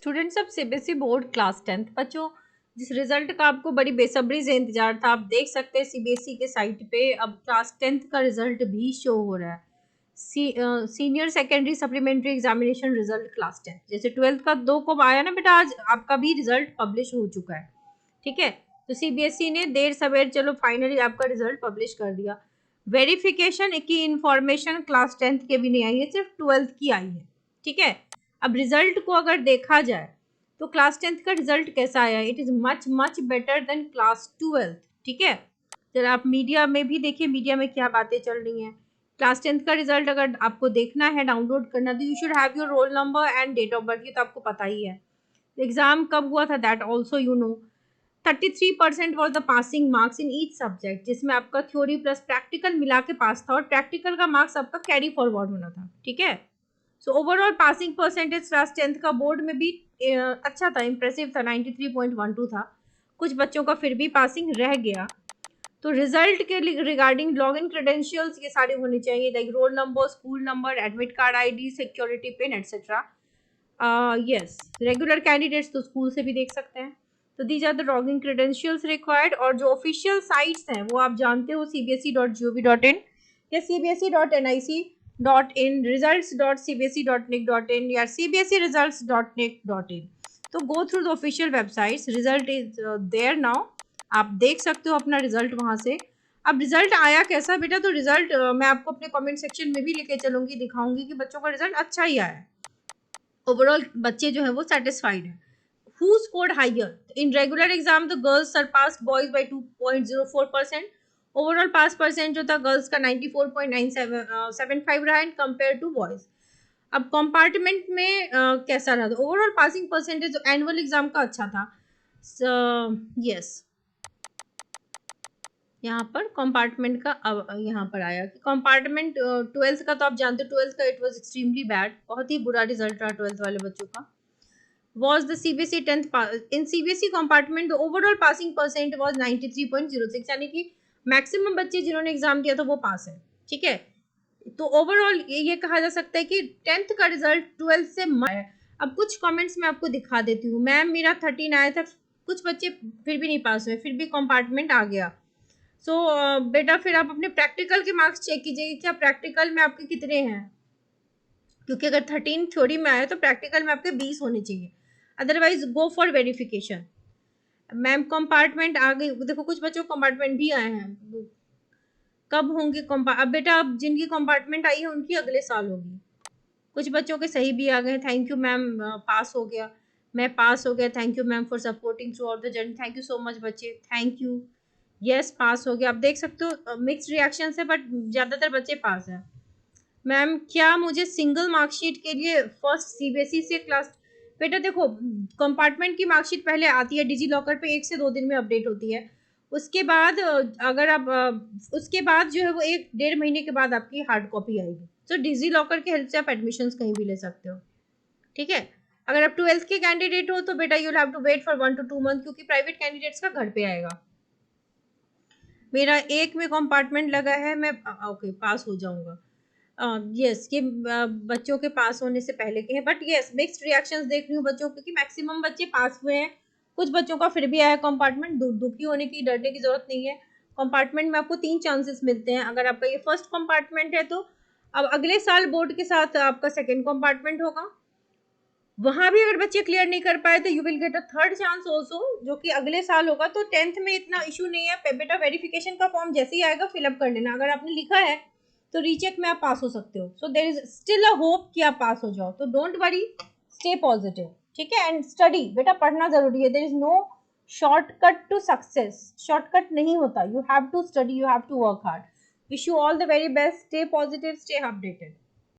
Students of CBSE board class 10th बच्चों, जिस result का आपको बड़ी बेसब्री से इंतजार था, आप देख सकते हैं सीबीएसई के साइट पे अब क्लास 10th का रिजल्ट भी शो हो रहा है। Senior secondary supplementary examination result class 10, जैसे 12th का 2 को आया ना बेटा, आज आपका भी रिजल्ट पब्लिश हो चुका है। ठीक है, तो सीबीएसई ने देर सवेर चलो फाइनली आपका रिजल्ट पब्लिश कर दिया। वेरिफिकेशन की इंफॉर्मेशन क्लास 10th के भी नहीं आई है, सिर्फ 12th की आई है। ठीक है, अब रिजल्ट को अगर देखा जाए तो क्लास 10th का रिजल्ट कैसा आया, it is much much better than class 12th। ठीक है, जरा आप मीडिया में भी देखिए, मीडिया में क्या बातें चल रही हैं। क्लास 10th का रिजल्ट अगर आपको देखना है, डाउनलोड करना, तो you should have your roll number and date of birth, ये तो आपको पता ही है। एग्जाम कब हुआ था that also you know. 33% was the passing marks in each subject, जिसमें आपका थ्योरी प्लस प्रैक्टिकल मिला के पास था, और प्रैक्टिकल का मार्क्स आपका कैरी फॉरवर्ड होना था। ठीक है, so overall passing percentage class 10th का बोर्ड में भी अच्छा था, इंप्रेसिव था, 93.12 था। कुछ बच्चों का फिर भी पासिंग रह गया। तो रिजल्ट के रिगार्डिंग लॉग इन क्रेडेंशियल्स ये सारे होने चाहिए, like roll number, school number, admit card ID, security pin etcetera. Yes, regular candidates तो स्कूल से भी देख सकते हैं। तो these are the login credentials required. और जो ऑफिशियल साइट्स हैं वो आप जानते हो, cbse.gov.in या cbse.nic.in, results.cbse.nic.in या cbseresults.nic.in। तो go through the official websites, result is there now, आप देख सकते हो अपना रिजल्ट वहां से। अब रिजल्ट आया कैसा बेटा, तो रिजल्ट मैं आपको अपने कमेंट सेक्शन में भी लेके चलूंगी, दिखाऊंगी कि बच्चों का रिजल्ट अच्छा ही आया है। ओवरऑल बच्चे जो है वो सेटिस्फाइड है। Who scored higher? In regular exam, the girls surpassed boys by 2.04%. Overall pass percent जो था गर्ल्स का 94.975 रहा एंड कंपेयर टू बॉयज। अब कंपार्टमेंट में कैसा रहा, overall passing percentage annual exam का अच्छा था। यस, यहाँ पर कंपार्टमेंट का यहाँ पर आया कि कंपार्टमेंट 12th का तो आप जानते हो, 12th का इट वाज एक्सट्रीमली बैड, बहुत ही बुरा रिजल्ट रहा 12th वाले बच्चों का। Was the CBSE 10th in CBSE compartment the overall passing percent was 93.06, यानी कि मैक्सिमम बच्चे जिन्होंने एग्जाम दिया था वो पास है। ठीक है, तो ओवरऑल ये कहा जा सकता है कि 10th का रिजल्ट 12th से है। अब कुछ कमेंट्स मैं आपको दिखा देती हूँ। मैम मेरा 13 आया था, कुछ बच्चे फिर भी नहीं पास हुए, फिर भी कंपार्टमेंट आ गया। सो बेटा फिर आप अपने प्रैक्टिकल के मार्क्स चेक कीजिए, क्या प्रैक्टिकल में आपके कितने हैं, क्योंकि अगर 13 थ्योरी में आया तो प्रैक्टिकल में आपके 20 होने चाहिए, otherwise go for verification. Ma'am compartment आ गई, देखो कुछ बच्चों कंपार्टमेंट भी आए हैं, कब होंगे अब बेटा अब जिनकी कंपार्टमेंट आई है उनकी अगले साल होगी। कुछ बच्चों के सही भी आ गए, थैंक यू मैम, पास हो गया, मैं पास हो गया, thank you ma'am for supporting through out the journey, thank you so much बच्चे, थैंक यू। यस, पास हो गया। आप देख सकते हो मिक्स्ड रिएक्शन है, बट ज़्यादातर बच्चे पास हैं। मैम क्या मुझे सिंगल मार्कशीट के लिए फर्स्ट सीबीएसई से क्लास, बेटा देखो कंपार्टमेंट की मार्कशीट पहले आती है डिजी लॉकर पे, 1 से 2 दिन में अपडेट होती है। उसके बाद अगर आप उसके बाद जो है वो 1-1.5 महीने के बाद आपकी हार्ड कॉपी आएगी। तो डिजी लॉकर की हेल्प से आप एडमिशन्स कहीं भी ले सकते हो। ठीक है, अगर आप 12th के कैंडिडेट हो तो बेटा you'll have to wait for 1 to 2 month, क्योंकि प्राइवेट कैंडिडेट्स का घर पे आएगा। मेरा 1 में कंपार्टमेंट लगा है, मैं ओके पास हो जाऊंगा। यस, ये बच्चों के पास होने से पहले के हैं, बट यस मिक्स्ड रिएक्शंस देख रही हूँ बच्चों के कि मैक्सिमम बच्चे पास हुए हैं, कुछ बच्चों का फिर भी आया कंपार्टमेंट। दुखी होने की, डरने की जरूरत नहीं है। कंपार्टमेंट में आपको 3 चांसेस मिलते हैं। अगर आपका ये फर्स्ट कंपार्टमेंट है तो अब अगले साल बोर्ड के साथ आपका सेकेंड कंपार्टमेंट होगा, वहां भी अगर बच्चे क्लियर नहीं कर पाए तो you will get a third chance also, जो कि अगले साल होगा। तो 10th में इतना इशू नहीं है बेटा, वेरिफिकेशन का फॉर्म जैसे ही आएगा फिलअप कर लेना, अगर आपने लिखा है तो रीचेक में आप पास हो सकते हो। So there is still a hope कि आप पास हो जाओ, तो डोंट वरी, स्टे पॉजिटिव। ठीक है, एंड स्टडी, बेटा पढ़ना जरूरी है। There is no shortcut to success, shortcut नहीं होता, you have to study, you have to work hard. Wish you all the very best, stay positive, stay updated.